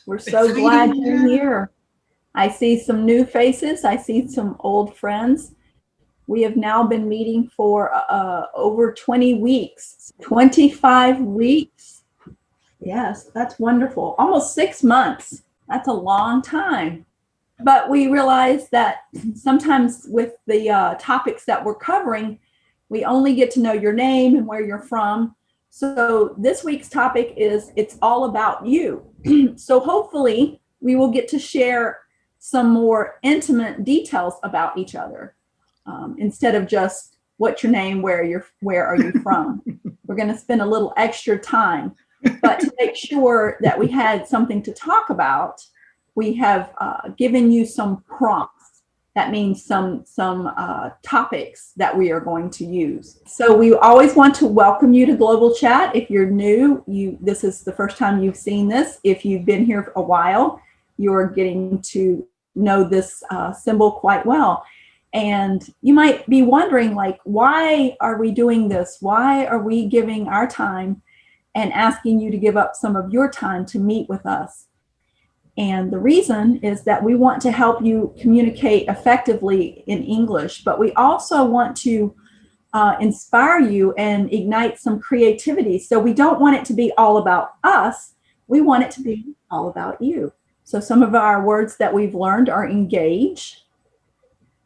We're so glad you're here. I see some new faces. I see some old friends. We have now been meeting for over 20 weeks, 25 weeks. Yes, that's wonderful. Almost 6 months. That's a long time. But we realize that sometimes with the topics that we're covering, we only get to know your name and where you're from. So this week's topic is It's All About You. So hopefully we will get to share some more intimate details about each other instead of just what's your name, where are you from. We're going to spend a little extra time, but to make sure that we had something to talk about, we have given you some prompts. That means some topics that we are going to use. So we always want to welcome you to Global Chat. If you're new, this is the first time you've seen this. If you've been here for a while, you're getting to know this symbol quite well. And you might be wondering, like, why are we doing this? Why are we giving our time and asking you to give up some of your time to meet with us? And the reason is that we want to help you communicate effectively in English, but we also want to inspire you and ignite some creativity. So we don't want it to be all about us. We want it to be all about you. So some of our words that we've learned are engage,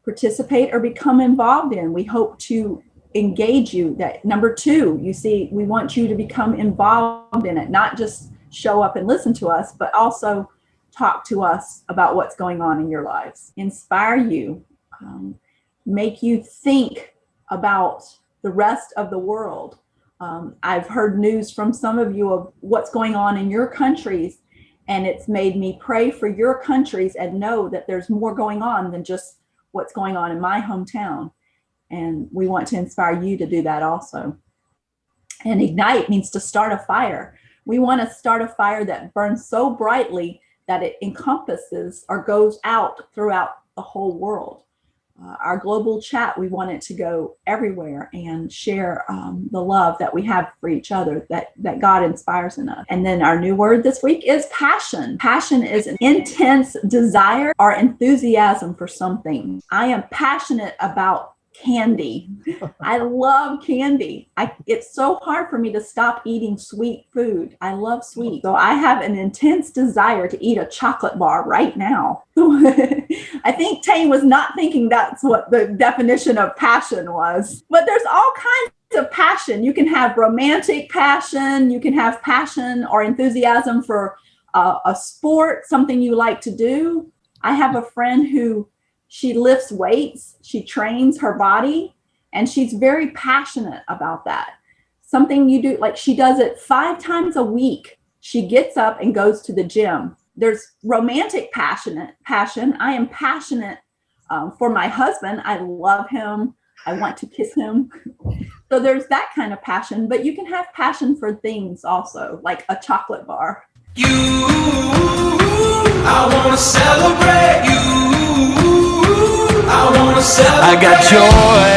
participate, or become involved in. We hope to engage you. That number 2, you see, we want you to become involved in it, not just show up and listen to us, but also talk to us about what's going on in your lives. Inspire you, make you think about the rest of the world. I've heard news from some of you of what's going on in your countries, and it's made me pray for your countries and know that there's more going on than just what's going on in my hometown. And we want to inspire you to do that also. And ignite means to start a fire. We want to start a fire that burns so brightly that it encompasses or goes out throughout the whole world. Our global chat, we want it to go everywhere and share the love that we have for each other, that God inspires in us. And then our new word this week is passion. Passion is an intense desire or enthusiasm for something. I am passionate about candy. I love candy. It's so hard for me to stop eating sweet food. I love sweet. So I have an intense desire to eat a chocolate bar right now. I think Tane was not thinking that's what the definition of passion was. But there's all kinds of passion. You can have romantic passion. You can have passion or enthusiasm for a sport, something you like to do. I have a friend who she lifts weights, she trains her body, and she's very passionate about that. Something you do, like she does it 5 times a week. She gets up and goes to the gym. There's romantic passion. I am passionate for my husband. I love him. I want to kiss him. So there's that kind of passion, but you can have passion for things also, like a chocolate bar. You, I want to celebrate you. I got joy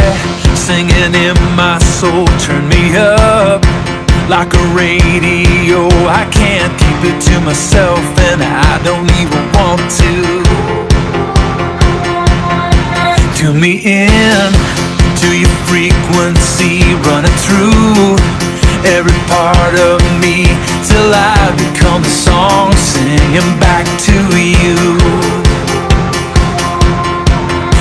singing in my soul. Turn me up like a radio. I can't keep it to myself, and I don't even want to. Tune me in to your frequency, running through every part of me till I become the song singing back to you.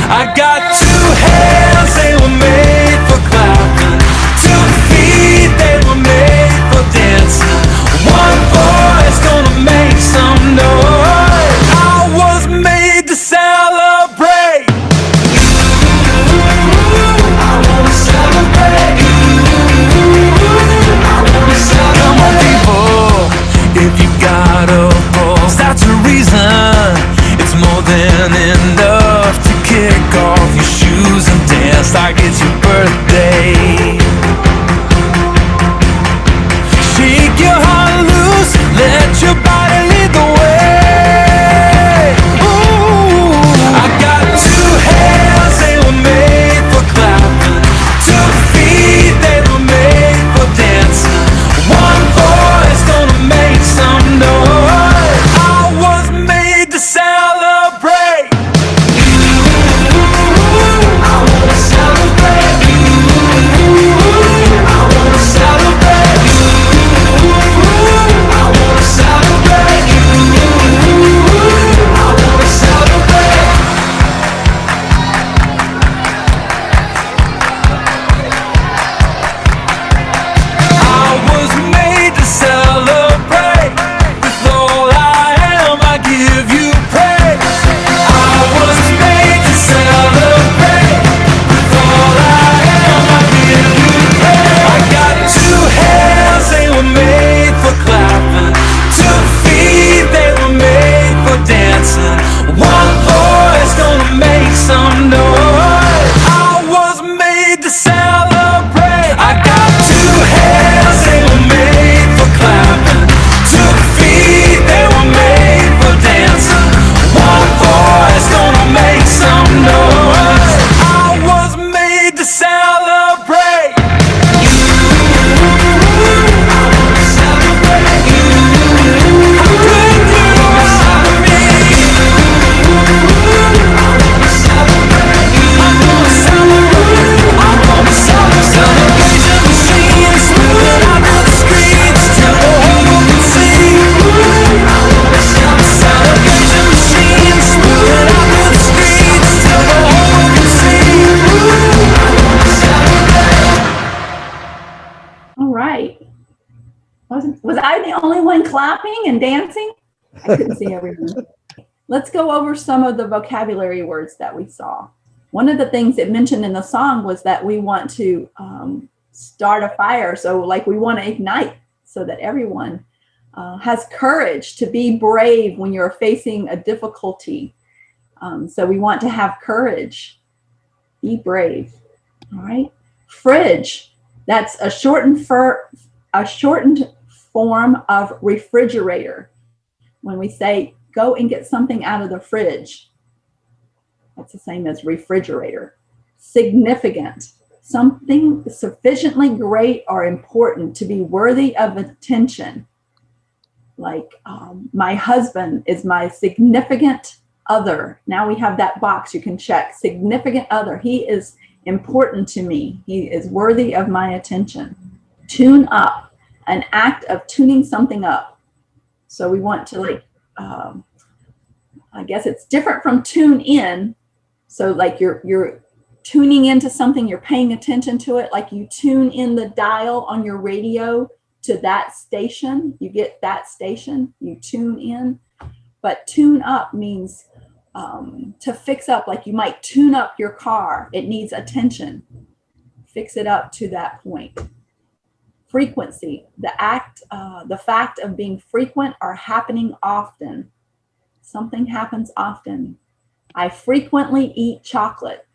I got 2 hands, they were made for clapping. 2 feet, they were made for dancing. 1 voice gonna make some noise. I was made to celebrate. I wanna celebrate. I wanna celebrate. Come on, people, if you got a pulse, that's a reason. All right. Was I the only one clapping and dancing? I couldn't see everyone. Let's go over some of the vocabulary words that we saw. One of the things it mentioned in the song was that we want to start a fire. So like we want to ignite so that everyone has courage to be brave when you're facing a difficulty. So we want to have courage, be brave. All right. Fridge, that's a shortened form of refrigerator. When we say go and get something out of the fridge, that's the same as refrigerator. Significant, something sufficiently great or important to be worthy of attention. Like my husband is my significant other. Now we have that box you can check. Significant other. He is important to me. He is worthy of my attention. Tune up, an act of tuning something up. So we want to like, I guess it's different from tune in. So like you're tuning into something, you're paying attention to it, like you tune in the dial on your radio to that station, you get that station, you tune in. But tune up means to fix up, like you might tune up your car. It needs attention. Fix it up to that point. Frequency, the fact of being frequent or happening often. Something happens often. I frequently eat chocolate.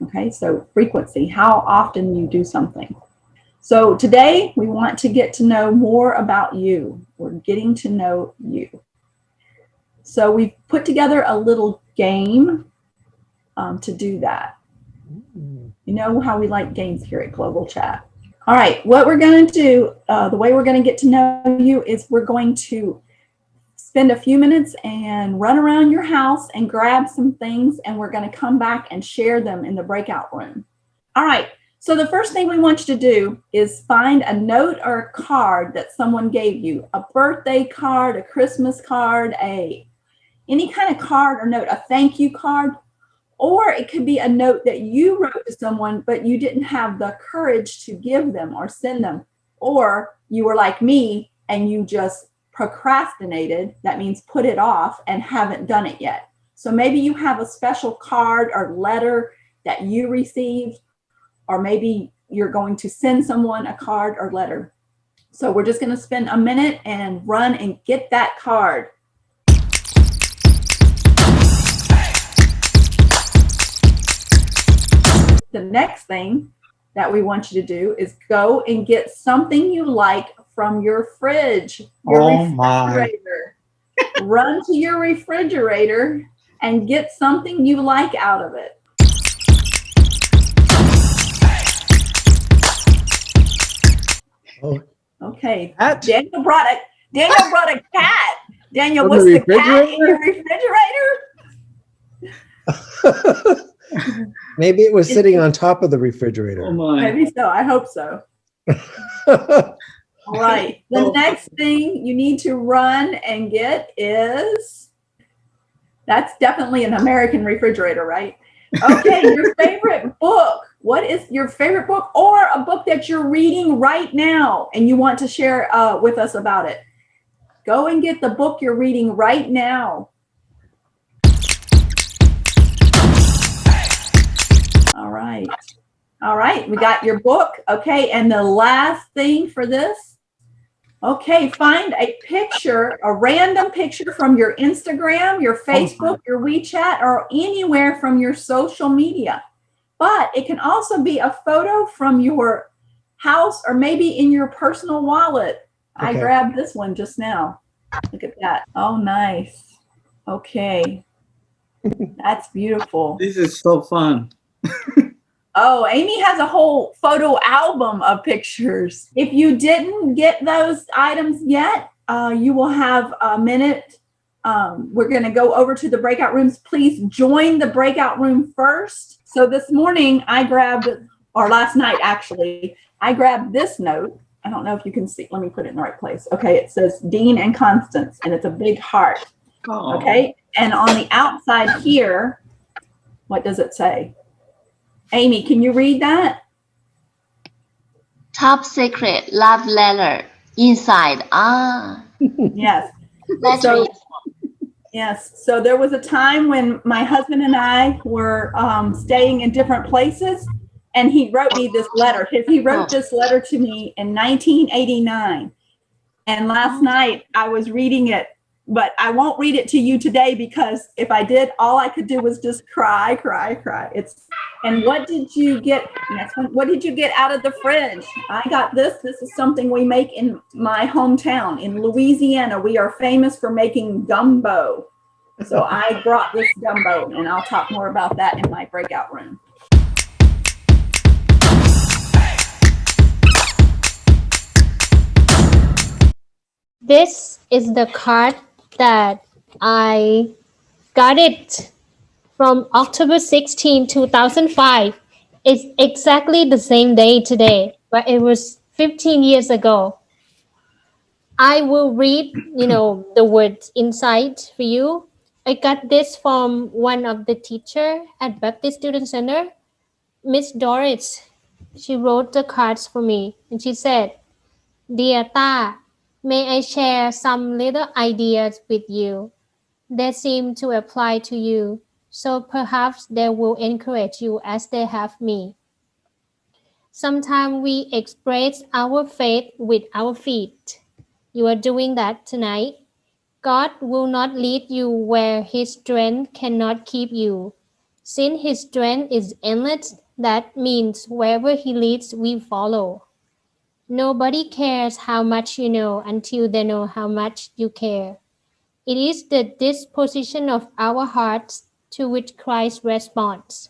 Okay, so frequency, how often you do something. So today we want to get to know more about you. We're getting to know you. So we've put together a little game to do that. You know how we like games here at Global Chat. All right, what we're going to do, the way we're going to get to know you is we're going to spend a few minutes and run around your house and grab some things, and we're going to come back and share them in the breakout room. All right, so the first thing we want you to do is find a note or a card that someone gave you, a birthday card, a Christmas card, any kind of card or note, a thank you card, or it could be a note that you wrote to someone, but you didn't have the courage to give them or send them, or you were like me and you just procrastinated, that means put it off and haven't done it yet. So maybe you have a special card or letter that you received, or maybe you're going to send someone a card or letter. So we're just going to spend a minute and run and get that card. The next thing that we want you to do is go and get something you like from your fridge, your refrigerator. Run to your refrigerator and get something you like out of it. Okay. Daniel brought a cat. Daniel, what's the cat in your refrigerator? Maybe it was sitting on top of the refrigerator. Oh my. Maybe so. I hope so. All right. The next thing you need to run and get is, that's definitely an American refrigerator, right? Okay, your favorite book. What is your favorite book, or a book that you're reading right now and you want to share with us about it? Go and get the book you're reading right now. All right, we got your book. Okay, and the last thing for this, okay, find a picture, a random picture from your Instagram, your Facebook, your WeChat, or anywhere from your social media. But it can also be a photo from your house or maybe in your personal wallet. Okay. I grabbed this one just now. Look at that. Oh, nice. Okay. That's beautiful. This is so fun. Oh, Amy has a whole photo album of pictures. If you didn't get those items yet, you will have a minute. We're going to go over to the breakout rooms. Please join the breakout room first. So this morning I grabbed, or last night actually, I grabbed this note. I don't know if you can see. Let me put it in the right place. Okay, it says Dean and Constance, and it's a big heart. Oh. Okay, and on the outside here, what does it say? Amy, can you read that? Top secret love letter inside. Ah, Yes. that's So really yes. So there was a time when my husband and I were staying in different places, and he wrote me this letter. He wrote this letter to me in 1989. And last night I was reading it, but I won't read it to you today because if I did, all I could do was just cry, cry, cry. And what did you get? Next one. What did you get out of the fridge? I got this. This is something we make in my hometown in Louisiana. We are famous for making gumbo. So I brought this gumbo, and I'll talk more about that in my breakout room. This is the card that I got it from October 16, 2005. It's exactly the same day today, but it was 15 years ago. I will read, the words inside for you. I got this from one of the teacher at Baptist Student Center, Miss Doris. She wrote the cards for me, and she said, "Dear Ta, may I share some little ideas with you? They seem to apply to you, so perhaps they will encourage you as they have me. Sometimes we express our faith with our feet. You are doing that tonight. God will not lead you where His strength cannot keep you. Since His strength is endless, that means wherever He leads, we follow. Nobody cares how much you know until they know how much you care. It is the disposition of our hearts to which Christ responds.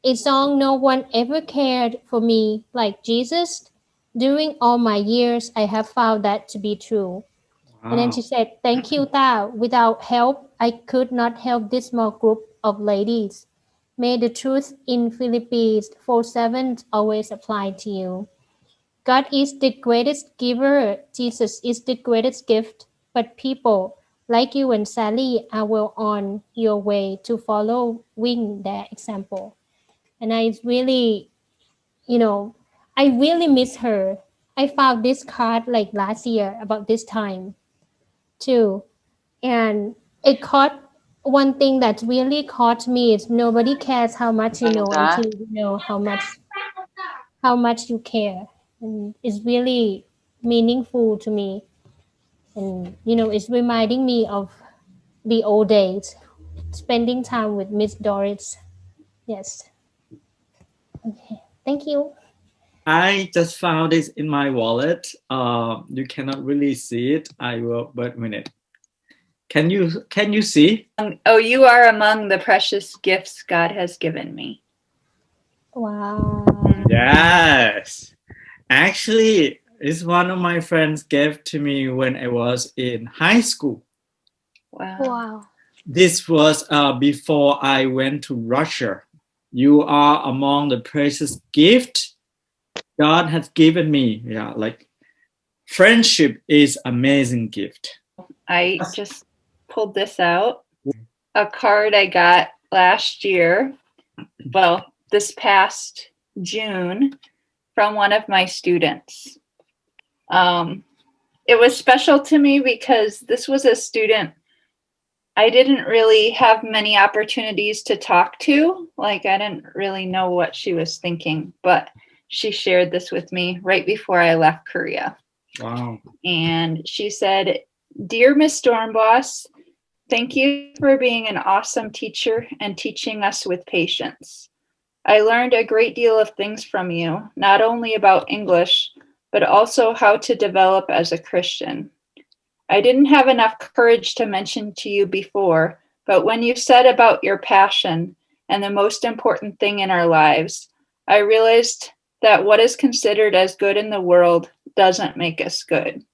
A song no one ever cared for me like Jesus. During all my years, I have found that to be true." And then she said, "Thank you, Tao. Without help, I could not help this small group of ladies. May the truth in Philippians 4:7 always apply to you. God is the greatest giver. Jesus is the greatest gift. But people like you and Sally are well on your way to following their example." And I really, I really miss her. I found this card like last year about this time too. And it caught one thing that really caught me is nobody cares how much you know until you know how much you care. And it's really meaningful to me. And it's reminding me of the old days, spending time with Miss Doris. Yes. Okay. Thank you. I just found this in my wallet. You cannot really see it. I will, but a minute. Can you see? Oh, you are among the precious gifts God has given me. Wow. Yes. Actually, it's one of my friends gave to me when I was in high school. Wow. This was before I went to Russia. You are among the precious gift God has given me. Yeah, like friendship is amazing gift. I just pulled this out. A card I got last year, well, this past June, from one of my students. It was special to me because this was a student I didn't really have many opportunities to talk to. Like, I didn't really know what she was thinking, but she shared this with me right before I left Korea. Wow. And she said, "Dear Miss Stormboss, thank you for being an awesome teacher and teaching us with patience. I learned a great deal of things from you, not only about English, but also how to develop as a Christian. I didn't have enough courage to mention to you before, but when you said about your passion and the most important thing in our lives, I realized that what is considered as good in the world doesn't make us good.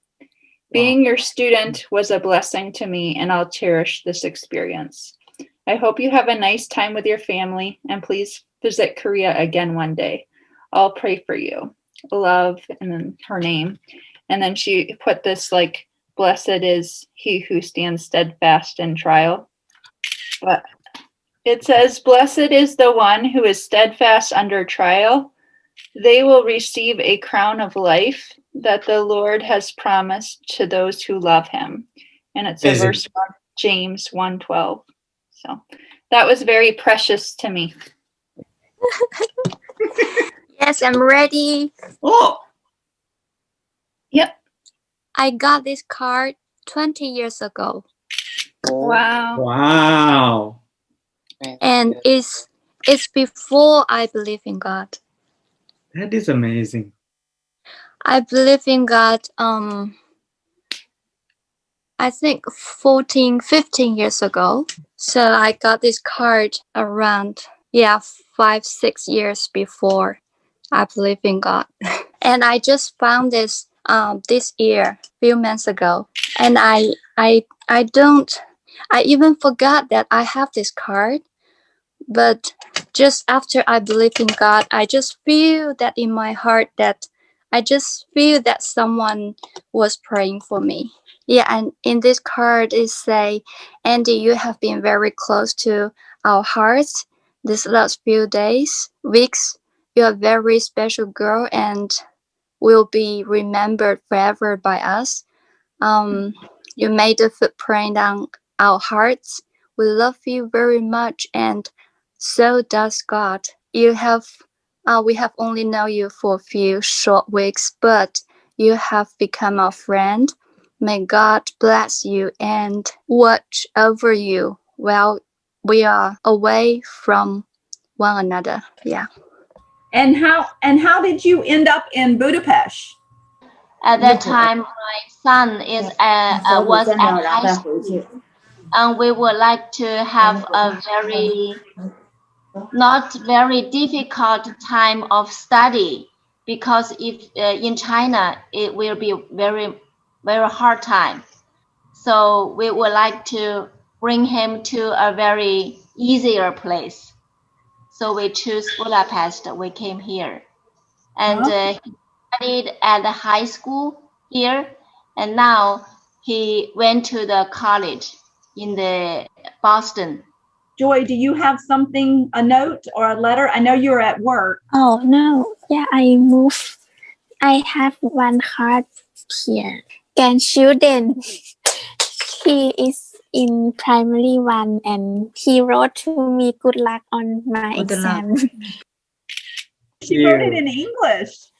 Being your student was a blessing to me, and I'll cherish this experience. I hope you have a nice time with your family, and please visit Korea again one day. I'll pray for you. Love," and then her name. And then she put this like, "Blessed is he who stands steadfast in trial." But it says, "Blessed is the one who is steadfast under trial. They will receive a crown of life that the Lord has promised to those who love him. And it's a Amazing. verse from James 1:12. So that was very precious to me. Yes, I'm ready. Oh, Yep. I got this card 20 years ago. Wow. wow. And it's before I believe in God. That is amazing. I believe in God I think 14, 15 years ago. So I got this card around 5, 6 years before I believe in God. And I just found this this year, few months ago. And I even forgot that I have this card. But just after I believe in God, I just feel that in my heart that I just feel that someone was praying for me. Yeah, and in this card it say, Andy, you have been very close to our hearts these last few days, weeks. You're a very special girl and will be remembered forever by us. You made a footprint on our hearts. We love you very much, and so does God. We have only known you for a few short weeks, but you have become our friend. May God bless you and watch over you while we are away from one another. Yeah. And how did you end up in Budapest? At that time, my son was at high school, and we would like to have a not very difficult time of study, because if in China it will be very hard time. So we would like to bring him to a very easier place. So we choose Budapest. We came here, and he studied at the high school here, and now he went to the college in the Boston. Joy, do you have something, a note or a letter? I know you're at work. Oh no, yeah, I moved. I have one card here. Grandchildren. He is in primary one and he wrote to me good luck on my exam. She wrote it in English.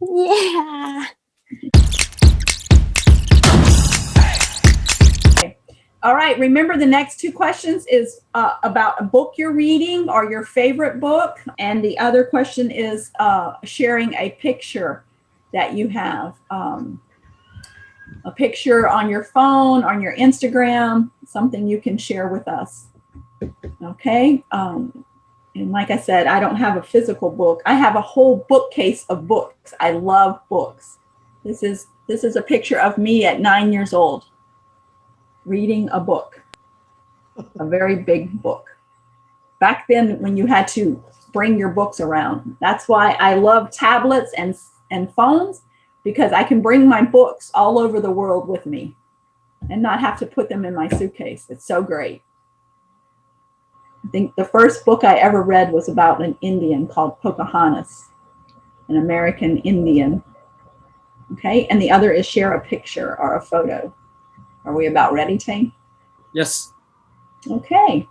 Yeah. All right, remember the next two questions is about a book you're reading or your favorite book. And the other question is sharing a picture that you have. A picture on your phone, on your Instagram, something you can share with us. Okay. And like I said, I don't have a physical book. I have a whole bookcase of books. I love books. This is a picture of me at 9 years old, reading a book, a very big book. Back then when you had to bring your books around. That's why I love tablets and phones, because I can bring my books all over the world with me and not have to put them in my suitcase. It's so great. I think the first book I ever read was about an Indian called Pocahontas, an American Indian. Okay, and the other is share a picture or a photo. Are we about ready, Tane? Yes. Okay.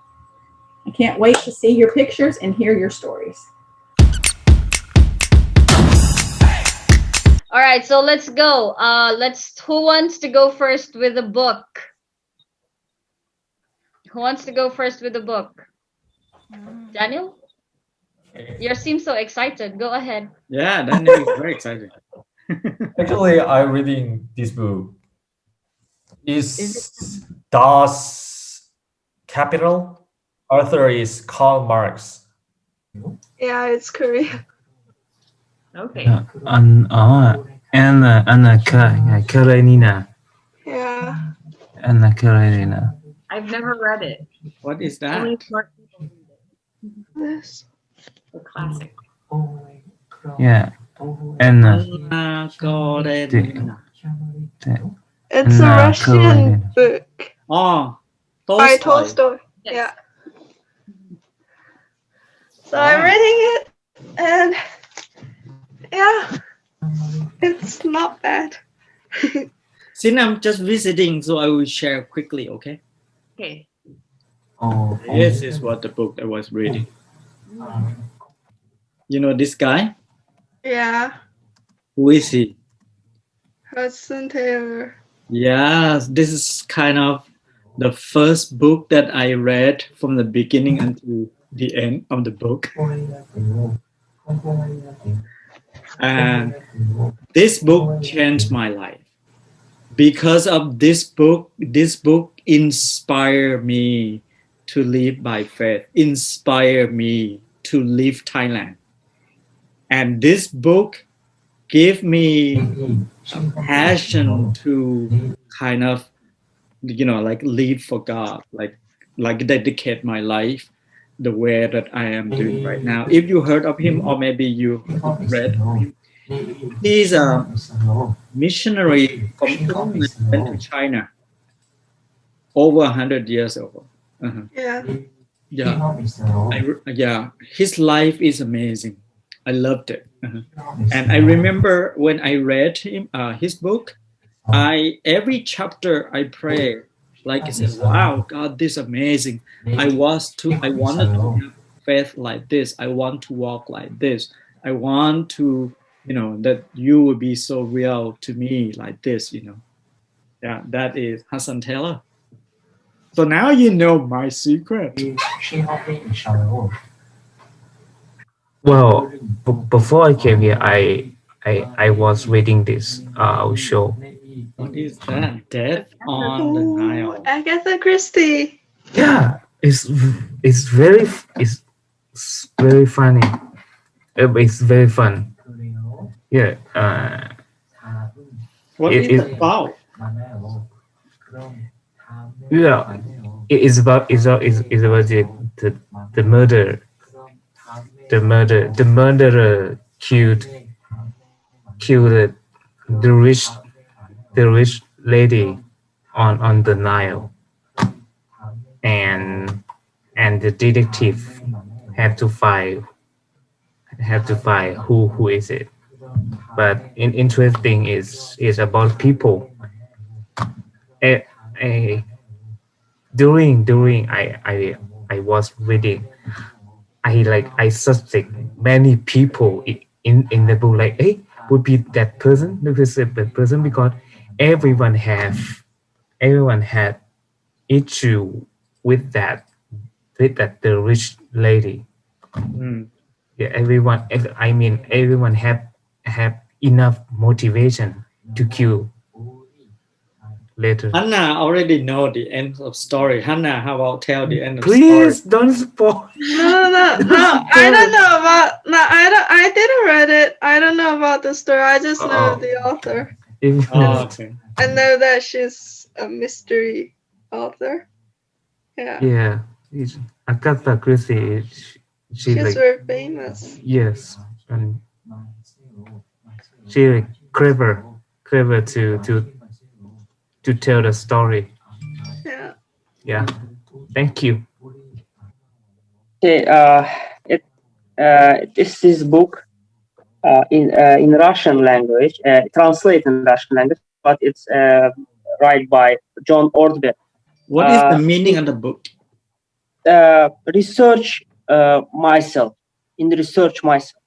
I can't wait to see your pictures and hear your stories. All right, so let's go. Who wants to go first with the book? Who wants to go first with the book? Daniel? You seem so excited. Go ahead. Yeah, Daniel is very excited. Actually, I'm reading this book. It's Das Capital. Author is Karl Marx. Yeah, it's Korean. Okay. Anna Karenina. Yeah. Anna Karenina. I've never read it. What is that? Only smart people read it. This. A classic. Yeah. Anna Karenina. It's a Russian book. Oh, By Tolstoy. Yes. Yeah. So I'm reading it, and Yeah, it's not bad. Since I'm just visiting, so I will share quickly, okay? Okay. Oh, This is what the book I was reading. You know this guy? Yeah, Who is he? Hudson Taylor. Yes, this is kind of the first book that I read from the beginning until the end of the book. And this book changed my life. Because of this book inspired me to live by faith, inspired me to leave Thailand. And this book gave me a passion to kind of, like live for God, like dedicate my life the way that I am doing right now. If you heard of him, or maybe you read of him, he's a missionary from England went to China over 100 years ago. Uh-huh. Yeah. Yeah, his life is amazing. I loved it. Uh-huh. And I remember when I read his book, every chapter I pray, like I said, wow, God, this is amazing. I wanted to have faith like this. I want to walk like this. I want to, that you will be so real to me like this. Yeah, that is Hassan Taylor. So now you know my secret. well, before I came here, I was reading this show. What is that? Death on the Ooh, Nile. Agatha Christie. Yeah, it's very funny. It's very fun. Yeah. What is it about? Yeah. It's about the murder. The murderer killed the rich lady on the Nile, and the detective have to find who is it. But interesting is about people. Eh, eh, during I was reading, I suspect many people in the book, like, hey, would be that person, that person, because everyone had issue with the rich lady. Mm. Yeah, everyone have enough motivation to kill later. Hannah already know the end of story. Hannah, how about tell the end of Please story? don't spoil. No, I don't know about. No, I didn't read it. I don't know about the story. I just know the author. Okay. I know that she's a mystery author. Yeah. Yeah, Agatha Christie. She She's like, very famous. yes, and she like clever to tell the story. Yeah. Yeah, thank you. Okay, this is book in Russian language, translated in Russian language, but it's written by John Ordberg. What is the meaning of the book? Research myself. In research myself.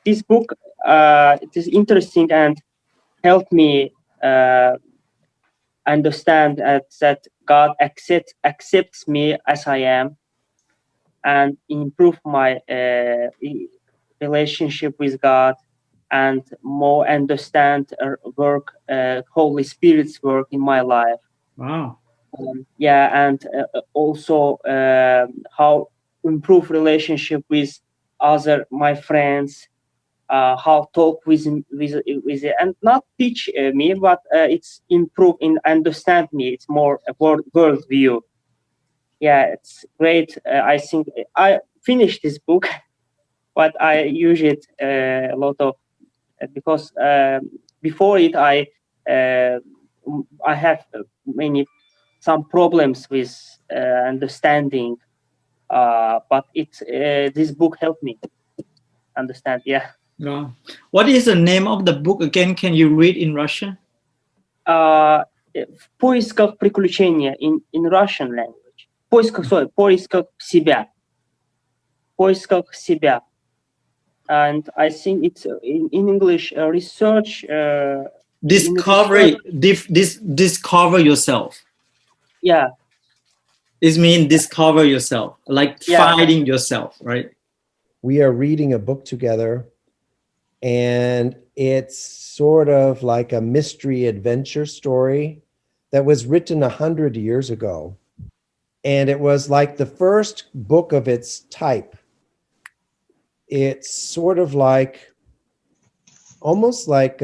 This book it is interesting and helped me understand that God accepts me as I am, and improve my relationship with God, and more understand work, Holy Spirit's work in my life. Wow. Yeah, and also how improve relationship with other my friends, how talk with and not teach me, but it's improve in understand me. It's more a world view. Yeah, it's great. I think I finished this book, but I use it a lot of because before it I have some problems with understanding, but this book helped me understand. Yeah. Yeah. What is the name of the book again? Can you read in Russian? В поисках приключения in Russian language. Поисках себя. Поисках себя. And I think it's in English research. Discovery. Discover yourself. Yeah. It means discover yourself, like finding yourself, right? We are reading a book together, and it's sort of like a mystery adventure story that was written 100 years ago. And it was like the first book of its type. It's sort of like, almost like,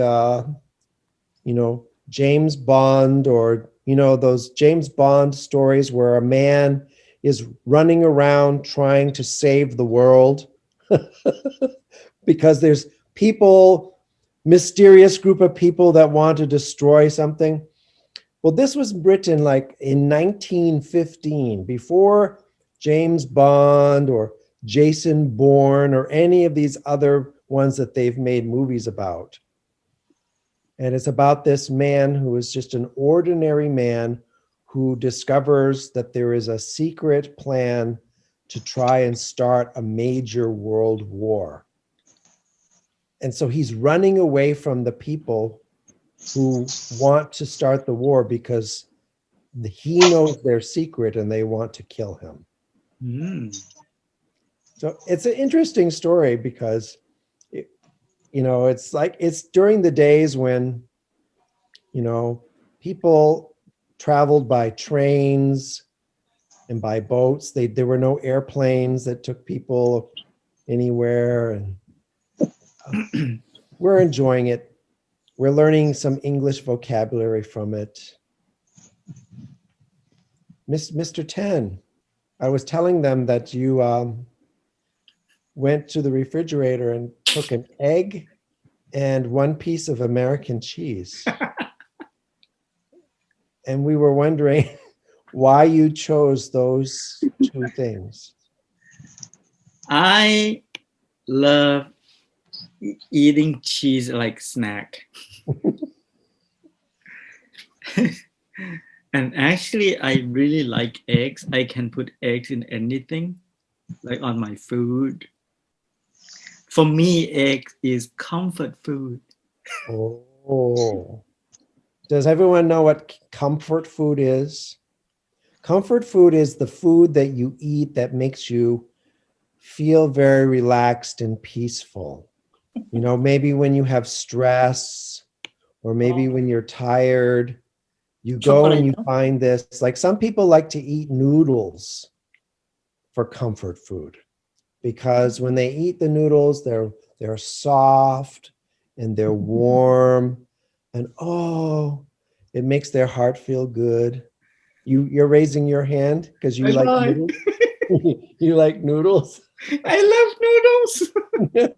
James Bond, or, those James Bond stories where a man is running around trying to save the world because there's people, mysterious group of people that want to destroy something. Well, this was written like in 1915, before James Bond or Jason Bourne or any of these other ones that they've made movies about. And it's about this man who is just an ordinary man who discovers that there is a secret plan to try and start a major world war. And so he's running away from the people who want to start the war because he knows their secret and they want to kill him. So it's an interesting story because, it's like, it's during the days when, people traveled by trains and by boats. There were no airplanes that took people anywhere. And we're enjoying it. We're learning some English vocabulary from it. Mr. Ten, I was telling them that you went to the refrigerator and took an egg and one piece of American cheese. And we were wondering why you chose those two things. I love eating cheese like snack. And actually, I really like eggs. I can put eggs in anything, like on my food. For me, egg is comfort food. Oh. Does everyone know what comfort food is? Comfort food is the food that you eat that makes you feel very relaxed and peaceful. Maybe when you have stress, or maybe when you're tired, you go and you find this. Like, some people like to eat noodles for comfort food, because when they eat the noodles, they're soft and they're warm, and it makes their heart feel good. You're raising your hand because you like noodles. You like noodles? I love noodles.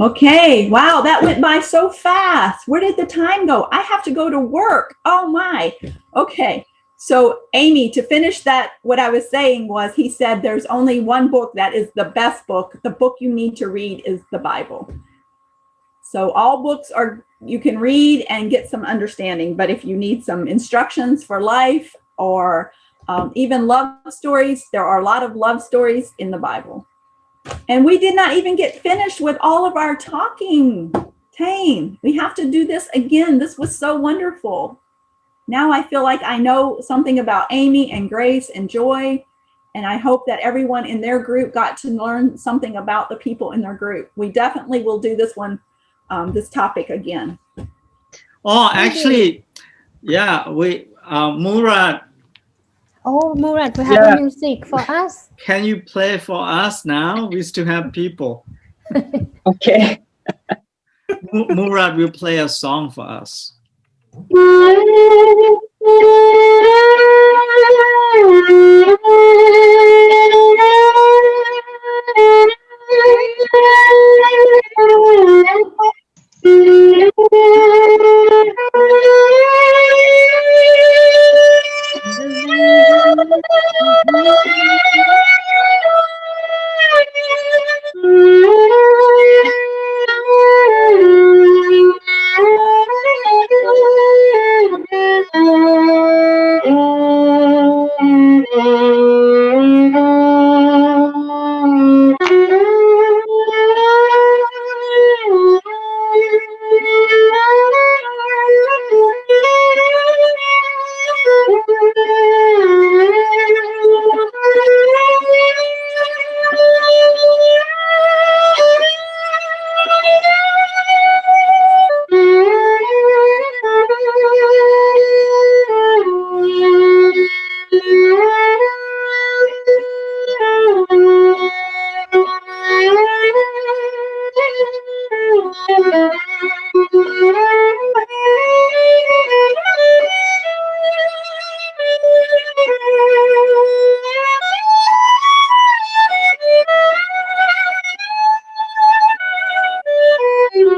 Okay, wow, that went by so fast. Where did the time go? I have to go to work. Oh my. Okay, so Amy, to finish that, what I was saying was, he said there's only one book that is the best book. The book you need to read is the Bible. So all books you can read and get some understanding, but if you need some instructions for life, or even love stories, there are a lot of love stories in the Bible. And we did not even get finished with all of our talking. Tane, we have to do this again. This was so wonderful. Now I feel like I know something about Amy and Grace and Joy, and I hope that everyone in their group got to learn something about the people in their group. We definitely will do this one, this topic again. Oh, actually, yeah, Murad. Oh, Murad, we have a music for us. Can you play for us now? We still have people. Okay. Murad will play a song for us.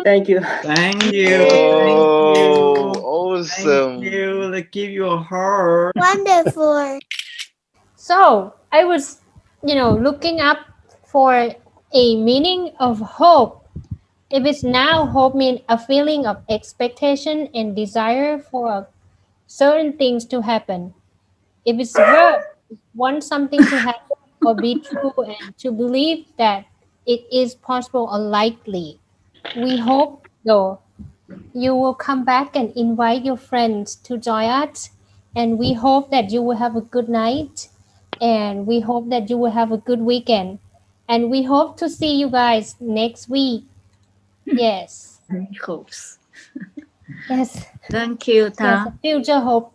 Thank you. Thank you. Oh, awesome. Thank you. Let's give you a heart. Wonderful. So I was, looking up for a meaning of hope. If it's now, hope means a feeling of expectation and desire for certain things to happen. If it's verb, want something to happen or be true and to believe that it is possible or likely. We hope, though, you will come back and invite your friends to join us. And we hope that you will have a good night. And we hope that you will have a good weekend. And we hope to see you guys next week. Yes. Hopes. Yes. Thank you, Yes. Tham. Future hope.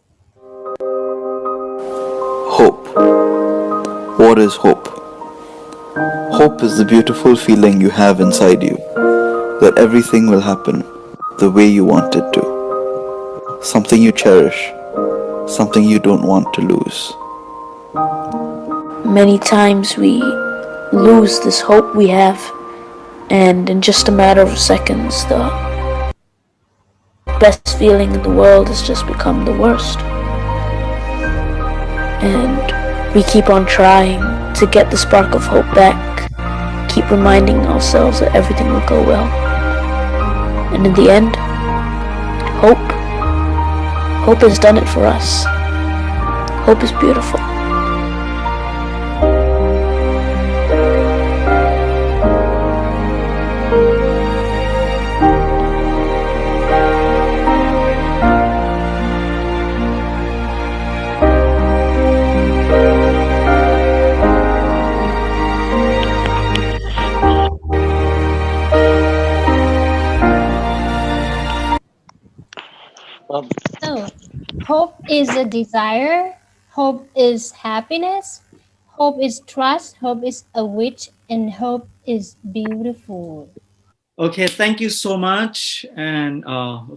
Hope. What is hope? Hope is the beautiful feeling you have inside you that everything will happen the way you want it to. Something you cherish, something you don't want to lose. Many times we lose this hope we have, and in just a matter of seconds, the best feeling in the world has just become the worst. And we keep on trying to get the spark of hope back, keep reminding ourselves that everything will go well. And in the end, hope has done it for us. Hope is beautiful. So, hope is a desire, hope is happiness, hope is trust, hope is a wish, and hope is beautiful. Okay, thank you so much. And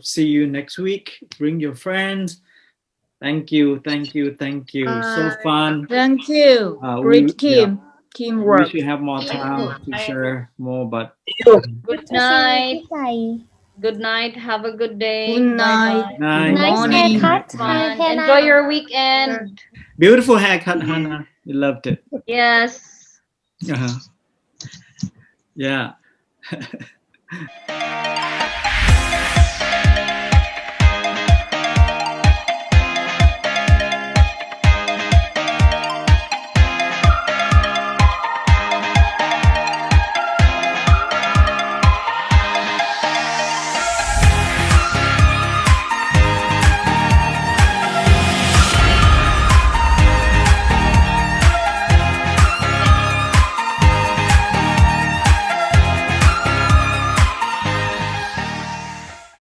see you next week. Bring your friends. Thank you. So fun. Thank you. Great team. We Teamwork. should have more time to share more, but Good To see night. you. Good night. Have a good day. Good night. Bye-bye. night. Nice Morning. haircut. Fun. Hannah. Enjoy your weekend. Beautiful haircut, Hannah. You loved it. Yes. Uh-huh. Yeah.